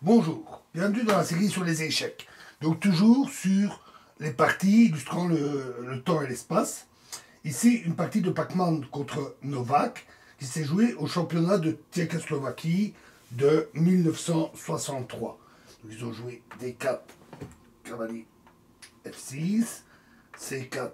Bonjour, bienvenue dans la série sur les échecs. Donc toujours sur les parties illustrant le temps et l'espace. Ici, une partie de Pac-Man contre Novak qui s'est jouée au championnat de Tchécoslovaquie de 1963. Donc, ils ont joué D4, cavalier F6, C4,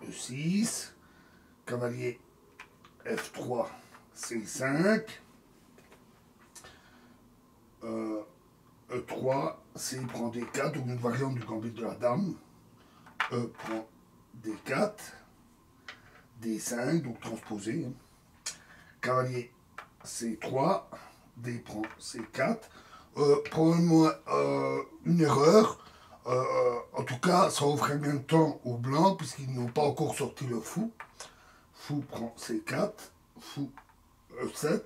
E6, cavalier F3, C5, E3, C prend D4, donc une variante du gambit de la dame. E prend D4, D5, donc transposé. Cavalier C3, D prend C4. Probablement une erreur. En tout cas, ça offrait bien de temps aux blancs, puisqu'ils n'ont pas encore sorti le fou. Fou prend C4, fou E7,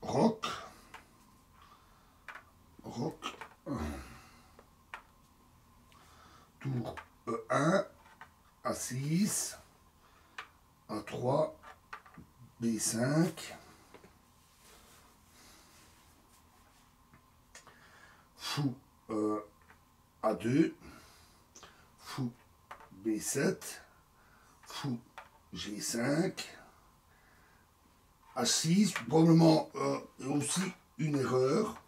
roc, tour E1, A6, A3, B5, fou A2, fou B7, fou G5, H6, probablement aussi une erreur,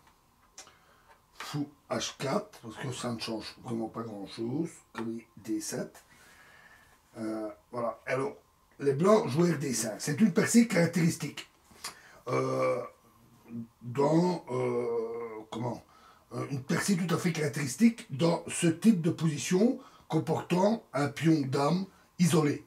fou H4, parce que ça ne change vraiment pas grand chose, comme D7. Voilà, alors les blancs jouèrent D5, c'est une percée caractéristique. Une percée tout à fait caractéristique dans ce type de position comportant un pion dame isolé.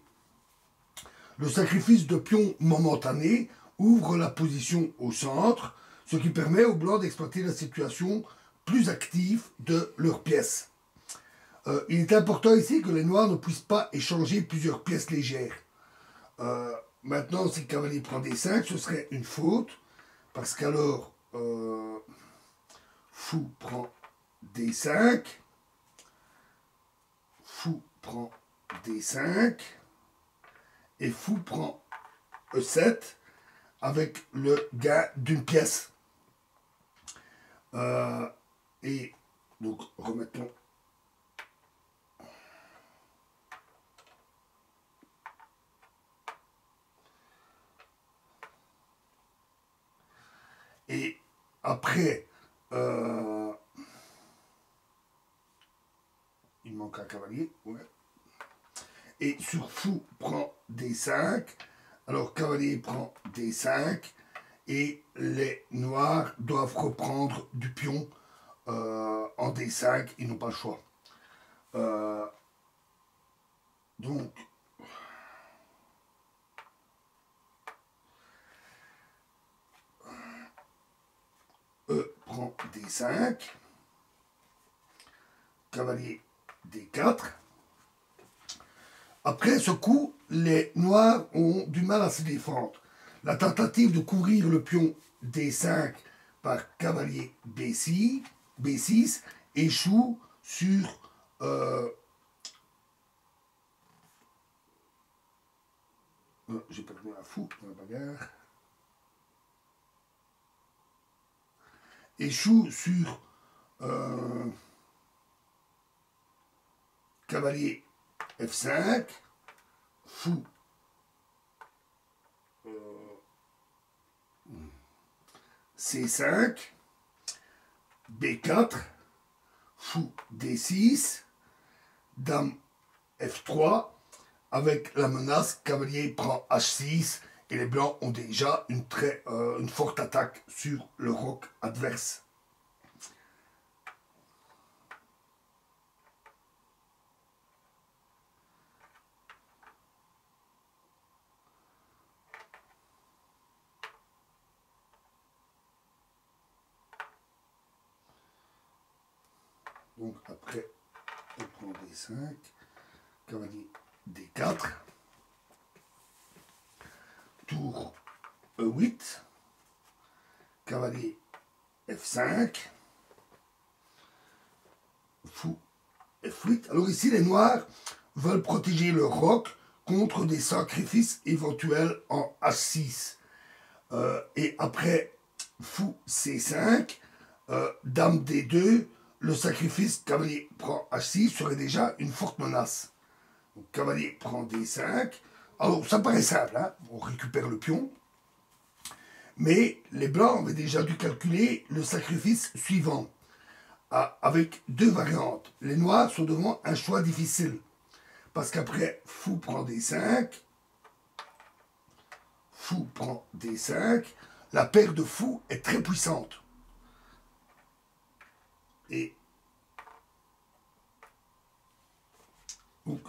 Le sacrifice de pion momentané ouvre la position au centre, ce qui permet aux blancs d'exploiter la situation plus active de leurs pièces. Il est important ici que les noirs ne puissent pas échanger plusieurs pièces légères. Maintenant, si le cavalier prend D5, ce serait une faute, parce qu'alors, fou prend D5, fou prend D5, et fou prend E7, avec le gain d'une pièce. Et donc, remettons. Et après, il manque un cavalier, ouais. Et sur fou prend D5, alors cavalier prend D5, et les noirs doivent reprendre du pion en D5, ils n'ont pas le choix. Donc, E prend D5, cavalier D4. Après ce coup, les noirs ont du mal à se défendre. La tentative de couvrir le pion D5 par cavalier B6 échoue sur j'ai perdu un fou dans la bagarre. Échoue sur cavalier F5, fou C5, B4, fou D6, dame F3, avec la menace cavalier prend H6, et les blancs ont déjà une forte attaque sur le roc adverse. Donc après, on prend D5, cavalier D4, tour E8, cavalier F5, fou F8. Alors ici, les noirs veulent protéger le roc contre des sacrifices éventuels en H6. Et après fou C5, dame D2, le sacrifice cavalier prend H6 serait déjà une forte menace. Donc, cavalier prend D5. Alors ça paraît simple, hein, on récupère le pion. Mais les blancs avaient déjà dû calculer le sacrifice suivant, avec deux variantes. Les noirs sont devant un choix difficile. Parce qu'après, fou prend D5, fou prend D5, la paire de fous est très puissante. Et donc,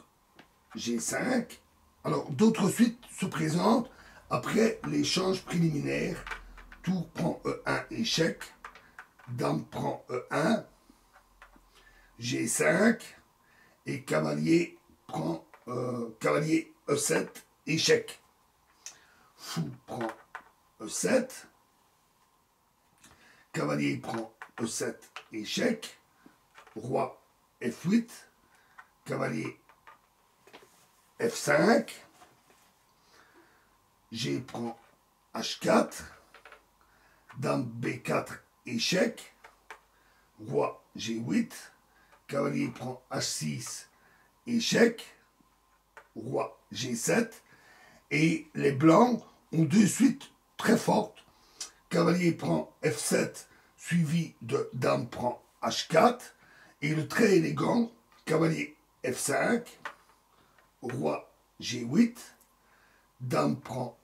G5. Alors, d'autres suites se présentent après l'échange préliminaire. Tour prend E1, échec. Dame prend E1. G5. Et cavalier prend cavalier E7, échec. Fou prend E7. Cavalier prend E7, échec. Roi F8. Cavalier F5. G prend H4. Dame B4, échec. Roi G8. Cavalier prend H6, échec. Roi G7. Et les blancs ont deux suites très fortes. Cavalier prend F7, suivi de dame prend H4. Et le très élégant, cavalier F5, roi G8, dame prend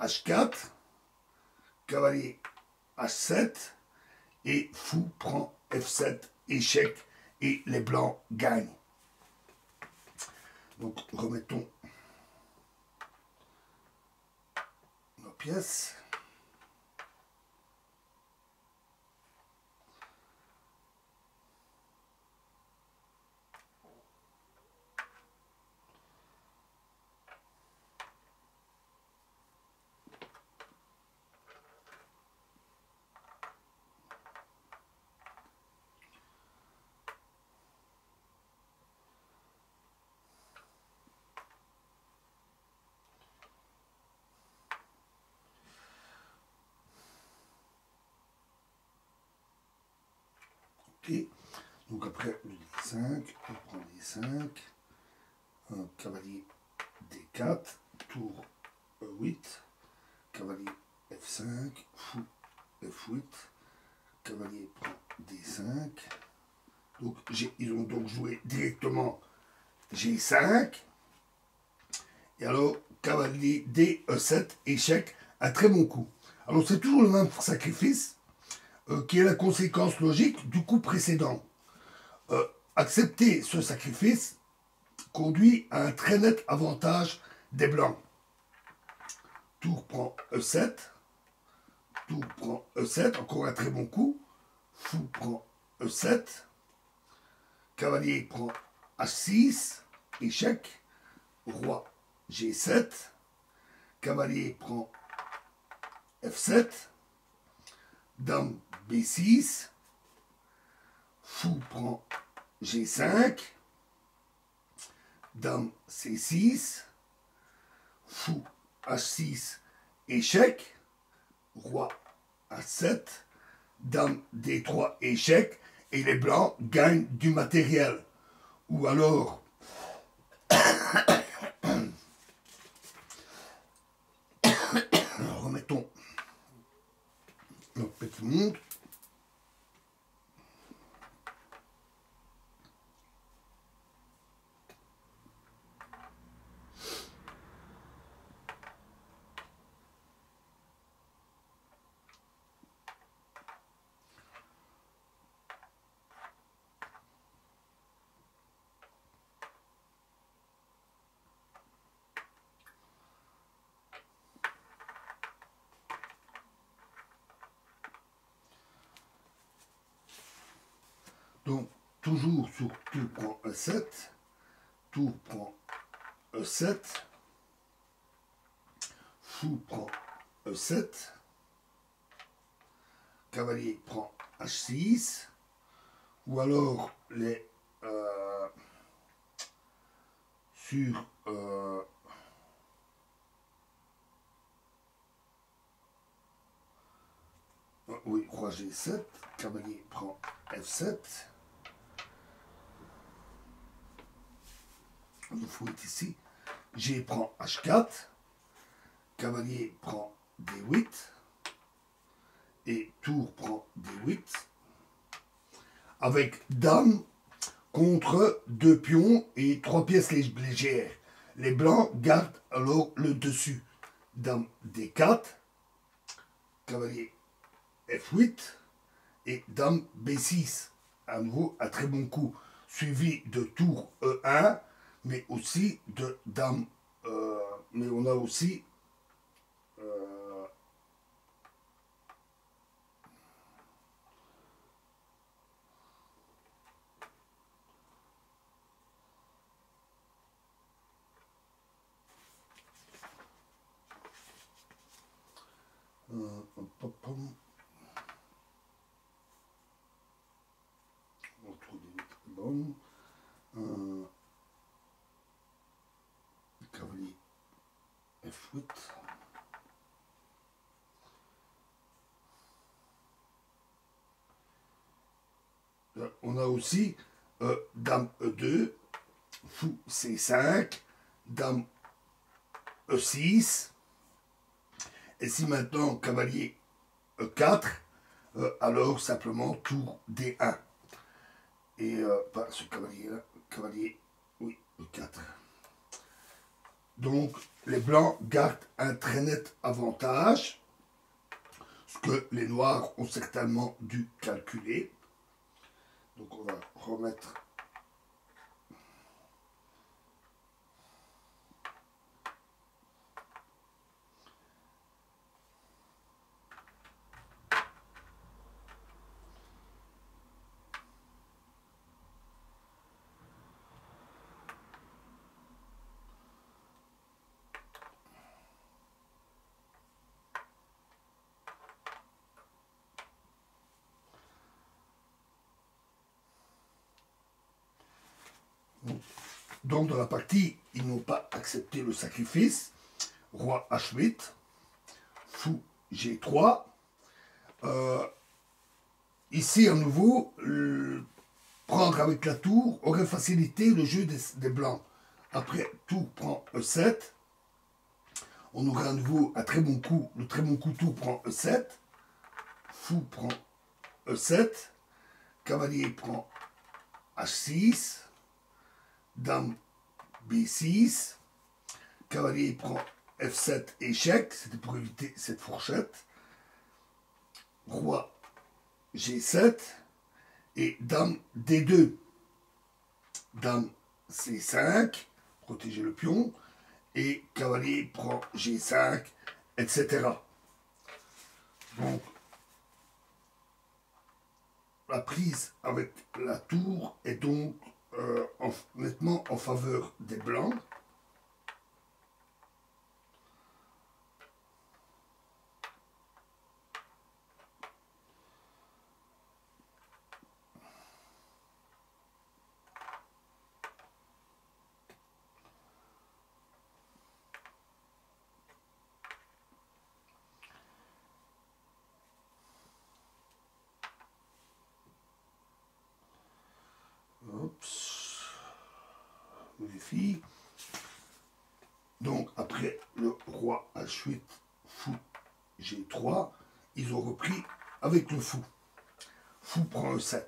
H4, cavalier H7, et fou prend F7, échec, et les blancs gagnent. Donc remettons nos pièces. Okay. Donc après le D5, on prend D5, un cavalier D4, tour E8, cavalier F5, fou F8, cavalier prend D5. Donc ils ont donc joué directement G5. Et alors, cavalier D, E7, échec, un très bon coup. Alors c'est toujours le même sacrifice, qui est la conséquence logique du coup précédent. Accepter ce sacrifice conduit à un très net avantage des blancs. Tour prend E7, tour prend E7, encore un très bon coup. Fou prend E7, cavalier prend H6, échec. Roi G7, cavalier prend F7, dame B6, fou prend G5, dame C6, fou H6, échec, roi A7, dame D3, échec, et les blancs gagnent du matériel. Ou alors, remettons notre petit monde. Donc, toujours sur tour prend E7, tour prend E7, fou prend E7, cavalier prend H6, ou alors les sur oui, roi G7, cavalier prend F7. Le fou est ici. G prend H4. Cavalier prend D8. Et tour prend D8. Avec dame contre 2 pions et 3 pièces légères. Les blancs gardent alors le dessus. Dame D4. Cavalier F8. Et dame B6. À nouveau, un très bon coup. Suivi de tour E1. Mais aussi de dame. Mais on a aussi on trouve des bonnes. Cavalier F8. On a aussi dame E2, fou C5, dame E6. Et si maintenant cavalier E4, alors simplement tour D1. Et pas ce cavalier-là, cavalier, oui, E4. Donc les blancs gardent un très net avantage, ce que les noirs ont certainement dû calculer. Donc on va remettre donc dans la partie, ils n'ont pas accepté le sacrifice. Roi H8, fou G3. Ici, à nouveau, prendre avec la tour aurait facilité le jeu des blancs. Après, tour prend E7. On aurait à nouveau un très bon coup. Le très bon coup tour prend E7. Fou prend E7. Cavalier prend H6. Dame B6. Cavalier prend F7 échec. C'était pour éviter cette fourchette. Roi G7. Et dame D2. Dame C5. Protéger le pion. Et cavalier prend G5, etc. Donc, la prise avec la tour est donc nettement en faveur des blancs. Oups. Vérifie. Donc, après le roi H8, fou G3, ils ont repris avec le fou. Fou prend E7.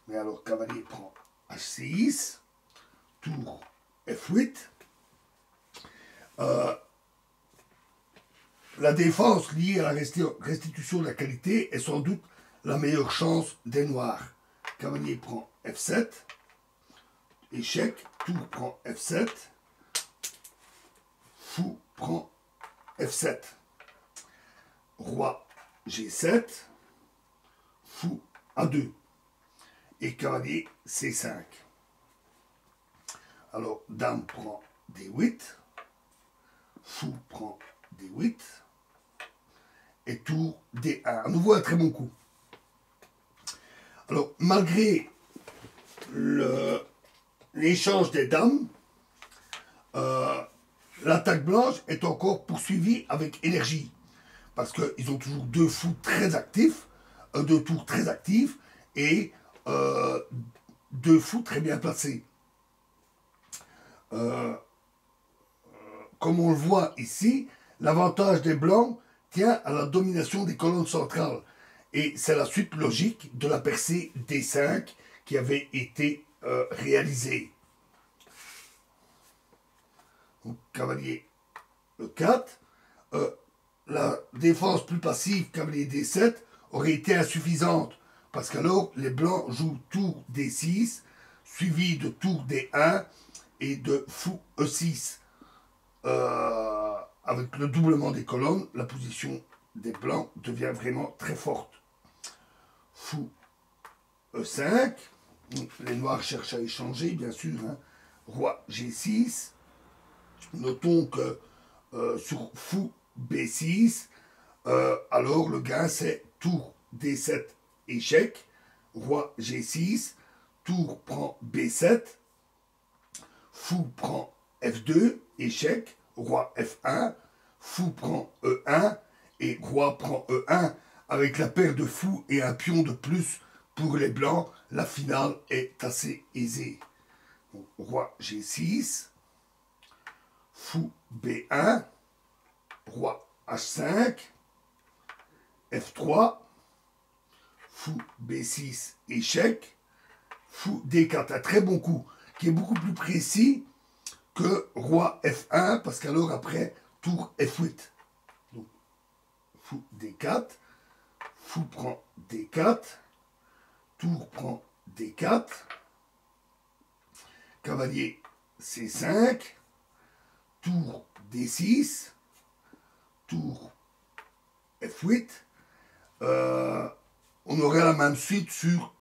Mais alors, cavalier prend H6, tour F8. La défense liée à la restitution de la qualité est sans doute la meilleure chance des noirs. Cavalier prend F7. Échec, tour prend F7. Fou prend F7. Roi G7. Fou A2. Et cavalier C5. Alors, dame prend D8. Fou prend D8. Et tour D1. À nouveau un très bon coup. Alors, malgré l'échange des dames, l'attaque blanche est encore poursuivie avec énergie. Parce qu'ils ont toujours deux fous très actifs. deux tours très actifs et deux fous très bien placés. Comme on le voit ici, l'avantage des blancs tient à la domination des colonnes centrales. Et c'est la suite logique de la percée D5 qui avait été réalisée. Donc, cavalier E4. La défense plus passive, cavalier D7, aurait été insuffisante. Parce qu'alors, les blancs jouent tour D6, suivi de tour D1 et de fou E6. Avec le doublement des colonnes, la position des blancs devient vraiment très forte. Fou E5. Les noirs cherchent à échanger, bien sûr. Hein. Roi G6. Notons que sur fou B6, alors le gain c'est tour D7 échec, roi G6, tour prend B7, fou prend F2 échec, roi F1, fou prend E1 et roi prend E1. Avec la paire de fous et un pion de plus pour les blancs, la finale est assez aisée. Donc, roi G6, fou B1, roi H5, F3, fou B6, échec, fou D4, un très bon coup, qui est beaucoup plus précis que roi F1, parce qu'alors après, tour F8. Donc, fou D4, fou prend D4, tour prend D4, cavalier C5, tour D6, tour F8, on aurait la même suite sur